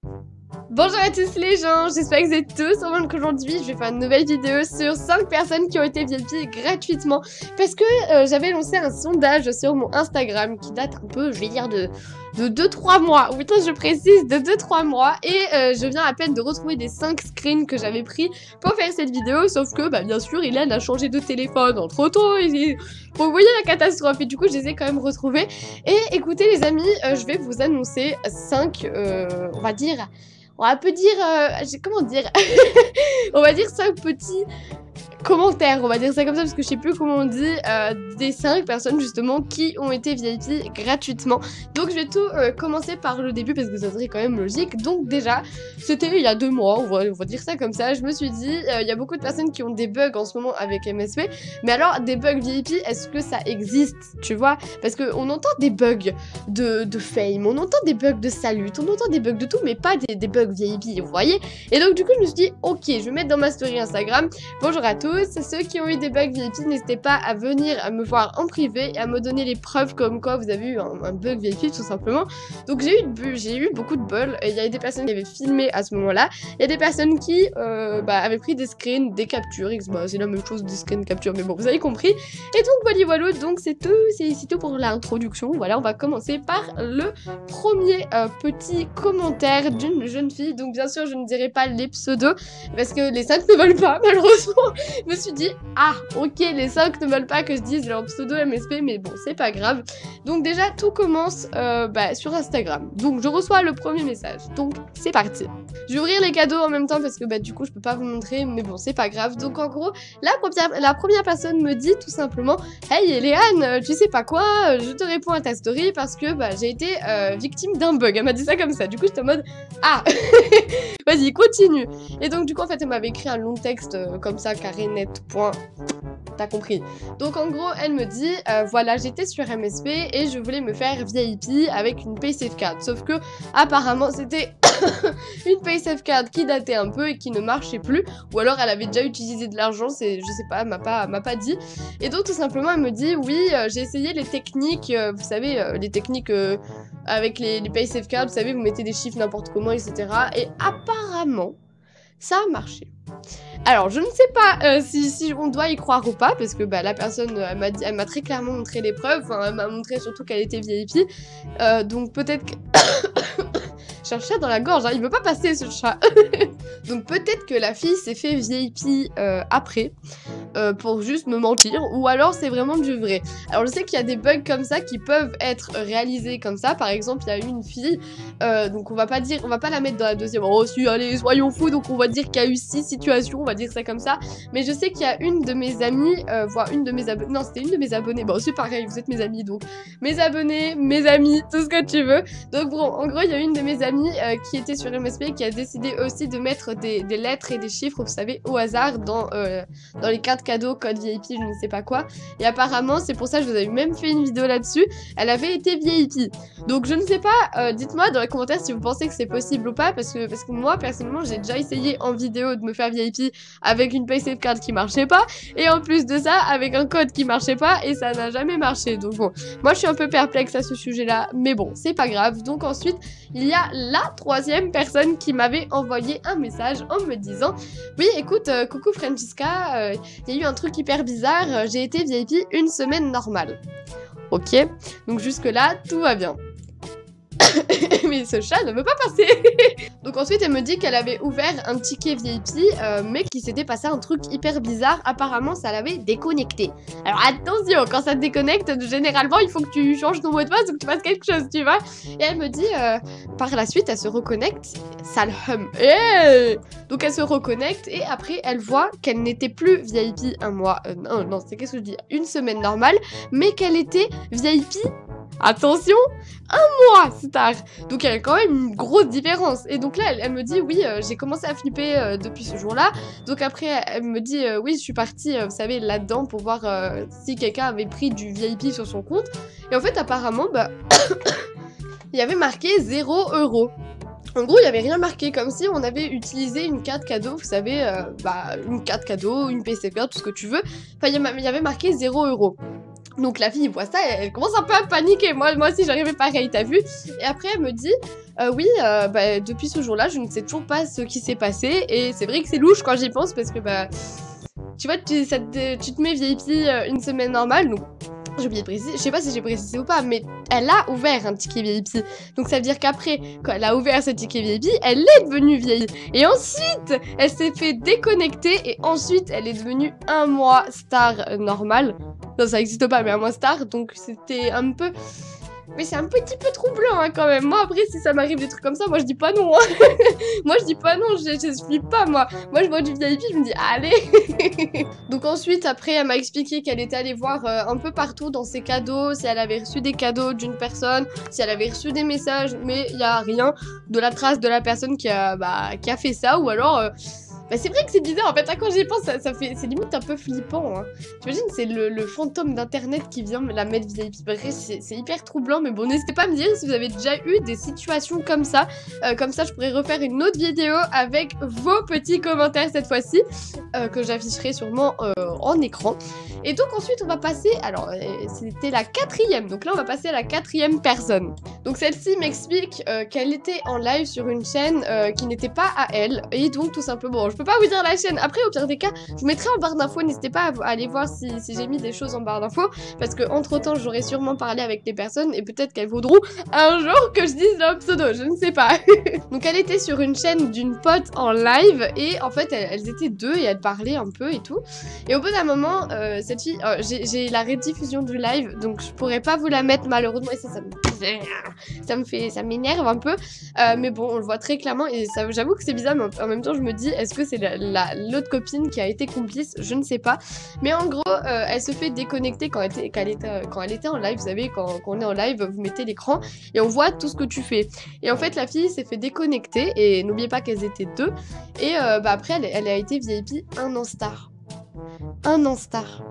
Bonjour à tous les gens, j'espère que vous êtes tous au monde qu'aujourd'hui je vais faire une nouvelle vidéo sur 5 personnes qui ont été VIP gratuitement parce que j'avais lancé un sondage sur mon Instagram qui date un peu, je vais dire de 2-3 mois, oui je précise, de 2-3 mois et je viens à peine de retrouver des 5 screens que j'avais pris pour faire cette vidéo, sauf que bien sûr Ilan a changé de téléphone entre temps et vous voyez la catastrophe et du coup je les ai quand même retrouvés. Et écoutez les amis, je vais vous annoncer 5, on va peu dire, comment dire, on va dire 5 petits commentaires, on va dire ça comme ça parce que je sais plus comment on dit, des 5 personnes justement qui ont été VIP gratuitement. Donc je vais tout commencer par le début parce que ça serait quand même logique. Donc déjà, c'était il y a 2 mois, on va dire ça comme ça, je me suis dit, il y a beaucoup de personnes qui ont des bugs en ce moment avec MSP, mais alors des bugs VIP, est-ce que ça existe, tu vois? Parce qu'on entend des bugs de fame, on entend des bugs de salut, on entend des bugs de tout, mais pas des bugs VIP, vous voyez? Et donc du coup je me suis dit, ok, je vais mettre dans ma story Instagram, bonjour à tous, ceux qui ont eu des bugs VIP, n'hésitez pas à venir à me voir en privé et à me donner les preuves comme quoi vous avez eu un bug VIP tout simplement. Donc j'ai eu beaucoup de bol, il y avait des personnes qui avaient filmé à ce moment là, il y a des personnes qui avaient pris des screens, des captures, c'est la même chose des screens capture mais bon vous avez compris. Et donc voilà, donc c'est tout pour l'introduction. Voilà, on va commencer par le premier petit commentaire d'une jeune fille. Donc bien sûr je ne dirai pas les pseudos parce que les 5 ne veulent pas malheureusement. Je me suis dit, ah ok, les 5 ne veulent pas que je dise leur pseudo MSP, mais bon, c'est pas grave. Donc déjà, tout commence sur Instagram. Donc je reçois le premier message, donc c'est parti. Je vais ouvrir les cadeaux en même temps parce que du coup, je peux pas vous montrer, mais bon, c'est pas grave. Donc en gros, la première personne me dit tout simplement, hey Eléane, tu sais pas quoi, je te réponds à ta story parce que j'ai été victime d'un bug. Elle m'a dit ça comme ça, du coup j'étais en mode, ah vas-y, continue. Et donc du coup, en fait, elle m'avait écrit un long texte comme ça, carré, net, point. T'as compris. Donc en gros, elle me dit, voilà, j'étais sur MSP et je voulais me faire VIP avec une PaySafeCard. Sauf que, apparemment, c'était une PaySafeCard qui datait un peu et qui ne marchait plus. Ou alors, elle avait déjà utilisé de l'argent, je sais pas, elle m'a pas dit. Et donc, tout simplement, elle me dit, oui, j'ai essayé les techniques, vous savez, les techniques avec les PaySafeCard, vous savez, vous mettez des chiffres n'importe comment, etc. Et apparemment, ça a marché. Alors, je ne sais pas si on doit y croire ou pas, parce que la personne, elle m'a très clairement montré les preuves, enfin, elle m'a montré surtout qu'elle était VIP, donc peut-être que... J'ai un chat dans la gorge, hein, il veut pas passer ce chat. Donc peut-être que la fille s'est fait VIP après, pour juste me mentir, ou alors c'est vraiment du vrai. Alors je sais qu'il y a des bugs comme ça qui peuvent être réalisés comme ça, par exemple il y a eu une fille, donc on va pas la mettre dans la deuxième, oh si allez soyons fous, donc on va dire qu'il y a eu 6 situations, on va dire ça comme ça, mais je sais qu'il y a une de mes amies, voire une de mes abonnés, non c'était une de mes abonnés, bon c'est pareil, vous êtes mes amis, donc mes abonnés, mes amis, tout ce que tu veux, donc bon, en gros il y a une de mes amies qui était sur MSP qui a décidé aussi de mettre des lettres et des chiffres, vous savez, au hasard dans les cartes cadeaux, code VIP, je ne sais pas quoi. Et apparemment, c'est pour ça que je vous avais même fait une vidéo là-dessus, elle avait été VIP. Donc je ne sais pas, dites-moi dans les commentaires si vous pensez que c'est possible ou pas, parce que moi, personnellement, j'ai déjà essayé en vidéo de me faire VIP avec une PaySafeCard qui marchait pas, et en plus de ça, avec un code qui marchait pas, et ça n'a jamais marché. Donc bon, moi je suis un peu perplexe à ce sujet-là, mais bon, c'est pas grave. Donc ensuite, il y a la troisième personne qui m'avait envoyé un message en me disant « Oui, écoute, coucou Francisca, il y a eu un truc hyper bizarre, j'ai été VIP une semaine normale. » Ok, donc jusque là, tout va bien. Mais ce chat ne veut pas passer. Donc ensuite elle me dit qu'elle avait ouvert un ticket VIP mais qu'il s'était passé un truc hyper bizarre, apparemment ça l'avait déconnecté. Alors attention, quand ça te déconnecte, généralement il faut que tu changes ton mot de passe ou que tu fasses quelque chose, tu vois. Et elle me dit par la suite elle se reconnecte, ça le hum. Donc elle se reconnecte et après elle voit qu'elle n'était plus VIP un mois, non c'est qu'est-ce que je dis, une semaine normale, mais qu'elle était VIP, attention, un mois c'est tard. Donc il y a quand même une grosse différence. Et donc là elle me dit oui, j'ai commencé à flipper depuis ce jour-là. Donc après elle me dit oui, je suis partie vous savez là-dedans pour voir si quelqu'un avait pris du VIP sur son compte. Et en fait apparemment il y avait marqué 0 €. En gros, il n'y avait rien marqué, comme si on avait utilisé une carte cadeau, vous savez, une carte cadeau, une PaySafeCard, tout ce que tu veux. Enfin, il y avait marqué 0 €. Donc la fille voit ça, elle commence un peu à paniquer. Moi aussi j'arrivais pareil, t'as vu? Et après elle me dit oui, bah, depuis ce jour-là, je ne sais toujours pas ce qui s'est passé. Et c'est vrai que c'est louche quand j'y pense parce que bah tu vois, tu te mets VIP une semaine normale, donc j'ai oublié de préciser, je sais pas si j'ai précisé ou pas, mais elle a ouvert un ticket VIP. Donc ça veut dire qu'après, quand elle a ouvert ce ticket VIP, elle est devenue vieille. Et ensuite, elle s'est fait déconnecter et ensuite, elle est devenue un mois star normale. Non, ça n'existe pas, mais un mois star, donc c'était un peu... Mais c'est un petit peu troublant hein, quand même. Moi après si ça m'arrive des trucs comme ça, moi je dis pas non. Hein. Moi je dis pas non, je flippe pas moi. Moi je vois du VIP, je me dis allez. Donc ensuite après elle m'a expliqué qu'elle était allée voir un peu partout dans ses cadeaux, si elle avait reçu des cadeaux d'une personne, si elle avait reçu des messages, mais il y a rien de la trace de la personne qui a fait ça ou alors... Bah c'est vrai que c'est bizarre en fait, quand j'y pense, c'est limite un peu flippant. Hein. T'imagines, c'est le fantôme d'internet qui vient la mettre VIP. Bref, c'est hyper troublant, mais bon, n'hésitez pas à me dire si vous avez déjà eu des situations comme ça. Comme ça, je pourrais refaire une autre vidéo avec vos petits commentaires cette fois-ci, que j'afficherai sûrement en écran. Et donc ensuite, on va passer, alors c'était la 4e, donc là on va passer à la 4e personne. Donc celle-ci m'explique qu'elle était en live sur une chaîne qui n'était pas à elle, et donc tout simplement, bon, je peux pas vous dire la chaîne, après au pire des cas, je vous mettrai en barre d'infos, n'hésitez pas à aller voir si j'ai mis des choses en barre d'infos, parce que entre temps j'aurai sûrement parlé avec les personnes, et peut-être qu'elles voudront un jour que je dise leur pseudo, je ne sais pas. Donc elle était sur une chaîne d'une pote en live, et en fait elles étaient deux, et elles parlaient un peu et tout, et au bout d'un moment, cette fille, j'ai la rediffusion du live, donc je pourrais pas vous la mettre malheureusement, et ça m'énerve un peu, mais bon, on le voit très clairement, et j'avoue que c'est bizarre, mais en même temps je me dis, est-ce que c'est l'autre copine qui a été complice? Je ne sais pas, mais en gros, elle se fait déconnecter quand elle était en live, vous savez, quand on est en live, vous mettez l'écran, et on voit tout ce que tu fais, et en fait la fille s'est fait déconnecter, et n'oubliez pas qu'elles étaient deux, et après elle a été VIP 1 an star. 1 an star.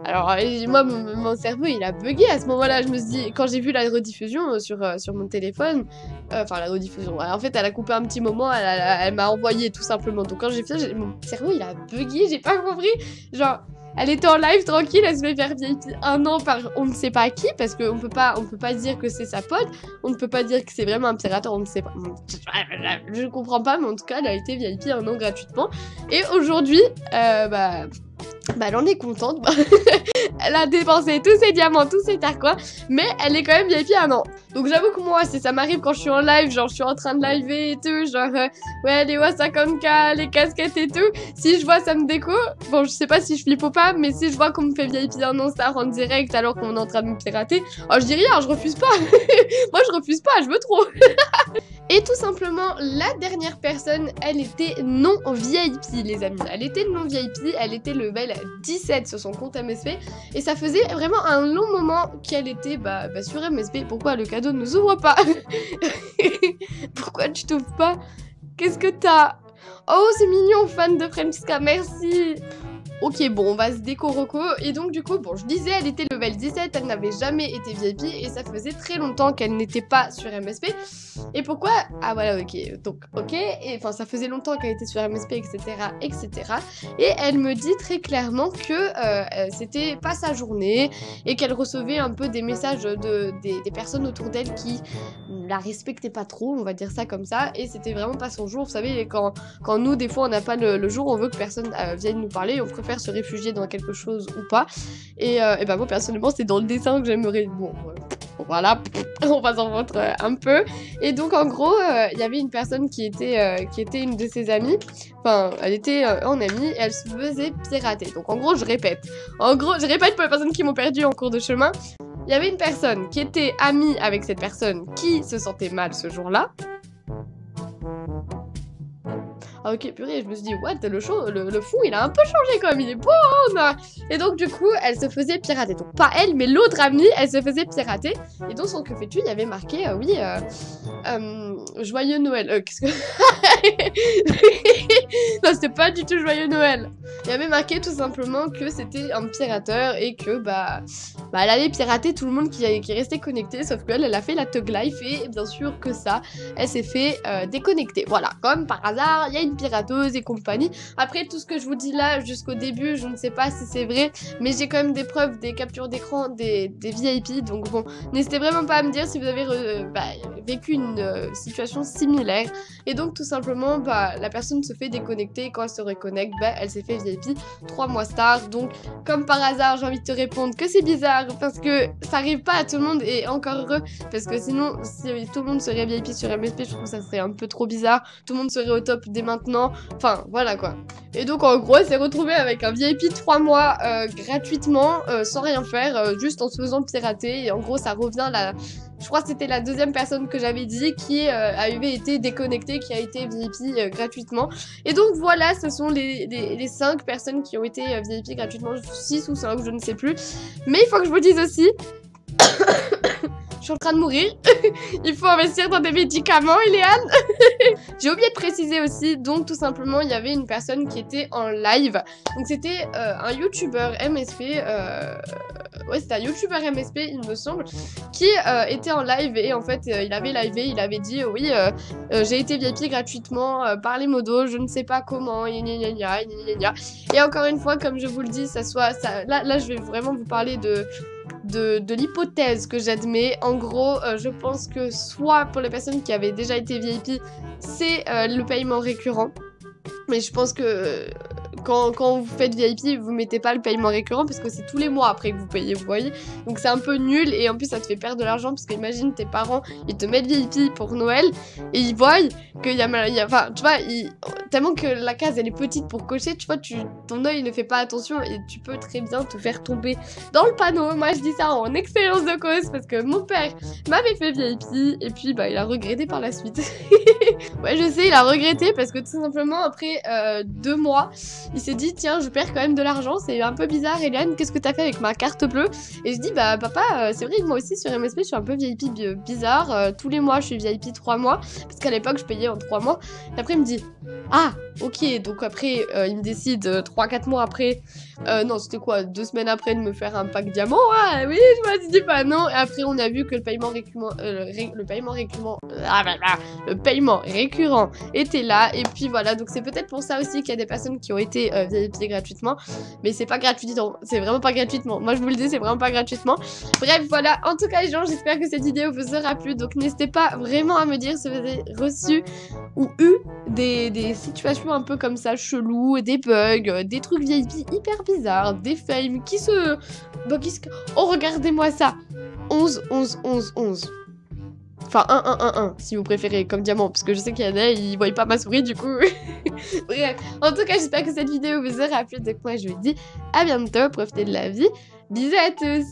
Alors moi mon cerveau il a bugué à ce moment-là, je me suis dit, quand j'ai vu la rediffusion sur mon téléphone, enfin la rediffusion, en fait elle a coupé un petit moment, elle m'a envoyé tout simplement, donc quand j'ai fait ça, mon cerveau il a bugué, j'ai pas compris, genre elle était en live tranquille, elle se fait faire VIP 1 an par on ne sait pas qui, parce qu'on peut pas dire que c'est sa pote, on ne peut pas dire que c'est vraiment un pirateur, on ne sait pas, je comprends pas, mais en tout cas elle a été VIP 1 an gratuitement, et aujourd'hui, elle en est contente, elle a dépensé tous ses diamants, tous ses turquois, mais elle est quand même VIP 1 an. Donc j'avoue que moi, si ça m'arrive quand je suis en live, genre je suis en train de liver et tout, genre ouais les WA 50K, les casquettes et tout, si je vois ça me déco, bon je sais pas si je flippe ou pas, mais si je vois qu'on me fait VIP 1 an star en direct alors qu'on est en train de me pirater, oh je dis rien, je refuse pas. Moi je refuse pas, je veux trop. Et tout simplement, la dernière personne, elle était non VIP, les amis. Elle était non VIP, elle était level 17 sur son compte MSP. Et ça faisait vraiment un long moment qu'elle était sur MSP. Pourquoi le cadeau ne s'ouvre pas? Pourquoi tu t'ouvres pas? Qu'est-ce que t'as? Oh, c'est mignon, fan de Fremska, merci. Ok, bon, on va se déco-roco. Et donc, du coup, bon, je disais, elle était level 17, elle n'avait jamais été VIP, et ça faisait très longtemps qu'elle n'était pas sur MSP. Et pourquoi? Ah, voilà, ok. Donc, ok, et enfin, ça faisait longtemps qu'elle était sur MSP, etc., etc. Et elle me dit très clairement que c'était pas sa journée, et qu'elle recevait un peu des messages des personnes autour d'elle qui la respectaient pas trop, on va dire ça comme ça, et c'était vraiment pas son jour. Vous savez, quand nous, des fois, on n'a pas le jour, on veut que personne vienne nous parler, on préfère se réfugier dans quelque chose ou pas, et ben moi personnellement c'est dans le dessin que j'aimerais, bon voilà, on va s'en foutre un peu. Et donc en gros il y avait une personne qui était une de ses amies, enfin elle était en amie, et elle se faisait pirater. Donc en gros je répète pour les personnes qui m'ont perdu en cours de chemin, il y avait une personne qui était amie avec cette personne qui se sentait mal ce jour-là. Ah ok, purée, je me suis dit, what, le fou, il a un peu changé quand même, il est beau, hein. Et donc du coup, elle se faisait pirater. Donc pas elle, mais l'autre amie, elle se faisait pirater. Et donc sur que fais-tu, il y avait marqué, oui, joyeux Noël. Qu'est-ce que... Non, c'était pas du tout joyeux Noël. Il y avait marqué tout simplement que c'était un pirateur et que elle allait pirater tout le monde qui restait connecté, sauf qu'elle elle a fait la Thug Life et bien sûr que ça, elle s'est fait déconnecter. Voilà, comme par hasard, il y a une pirateuse et compagnie. Après tout ce que je vous dis là jusqu'au début, je ne sais pas si c'est vrai, mais j'ai quand même des preuves, des captures d'écran, des VIP, donc bon, n'hésitez vraiment pas à me dire si vous avez vécu une situation similaire. Et donc tout simplement, la personne se fait déconnecter et quand elle se reconnecte, elle s'est fait VIP 3 mois tard. Donc comme par hasard, j'ai envie de te répondre que c'est bizarre parce que ça arrive pas à tout le monde et encore heureux parce que sinon, si tout le monde serait VIP sur MSP, je trouve que ça serait un peu trop bizarre. Tout le monde serait au top dès maintenant. Enfin, voilà quoi. Et donc en gros, elle s'est retrouvée avec un VIP 3 mois gratuitement, sans rien faire, juste en se faisant pirater. Et en gros, ça revient là. Je crois que c'était la deuxième personne que j'avais dit qui avait été déconnectée, qui a été VIP gratuitement. Et donc voilà, ce sont les 5 personnes qui ont été VIP gratuitement, 6 ou 5, je ne sais plus. Mais il faut que je vous dise aussi... Je suis en train de mourir. Il faut investir dans des médicaments, Eliane. J'ai oublié de préciser aussi, donc tout simplement, il y avait une personne qui était en live. Donc c'était un youtubeur MSP, ouais c'était un youtubeur MSP il me semble, qui était en live et en fait il avait livé, il avait dit oui j'ai été VIP gratuitement par les modos, je ne sais pas comment, et encore une fois comme je vous le dis, là je vais vraiment vous parler de l'hypothèse que j'admets. En gros, je pense que soit pour les personnes qui avaient déjà été VIP, c'est le paiement récurrent. Mais je pense que quand vous faites VIP, vous mettez pas le paiement récurrent parce que c'est tous les mois après que vous payez, vous voyez. Donc c'est un peu nul et en plus ça te fait perdre de l'argent parce que imagine tes parents, ils te mettent VIP pour Noël et ils voient qu'il y a enfin tu vois, tellement que la case elle est petite pour cocher, tu vois, ton œil ne fait pas attention et tu peux très bien te faire tomber dans le panneau. Moi je dis ça en expérience de cause parce que mon père m'avait fait VIP et puis il a regretté par la suite. Ouais je sais, il a regretté parce que tout simplement après 2 mois, il s'est dit tiens je perds quand même de l'argent, c'est un peu bizarre Eliane, qu'est-ce que t'as fait avec ma carte bleue? Et je dis papa c'est vrai que moi aussi sur MSP je suis un peu VIP bizarre, tous les mois je suis VIP 3 mois, parce qu'à l'époque je payais en 3 mois, et après il me dit ah ok, donc après il me décide 3-4 mois après, non c'était quoi, 2 semaines après de me faire un pack diamant, ah oui je me suis dit pas non, et après on a vu que le paiement récurrent était là, et puis voilà, donc c'est peut-être pour ça aussi qu'il y a des personnes qui ont été VIP gratuitement, mais c'est pas gratuitement, c'est vraiment pas gratuitement, moi je vous le dis c'est vraiment pas gratuitement. Bref voilà, en tout cas les gens, j'espère que cette vidéo vous aura plu, donc n'hésitez pas vraiment à me dire si vous avez reçu ou eu des situations un peu comme ça, chelou, des bugs, des trucs VIP hyper bizarres, des fames qui se... Oh regardez-moi ça, 11, 11, 11, 11. Enfin 1, 1, 1, 1 si vous préférez comme diamant, parce que je sais qu'il y en a, ils voient pas ma souris du coup. Bref, en tout cas j'espère que cette vidéo vous aura plu, donc moi je vous dis à bientôt, profitez de la vie, bisous à tous.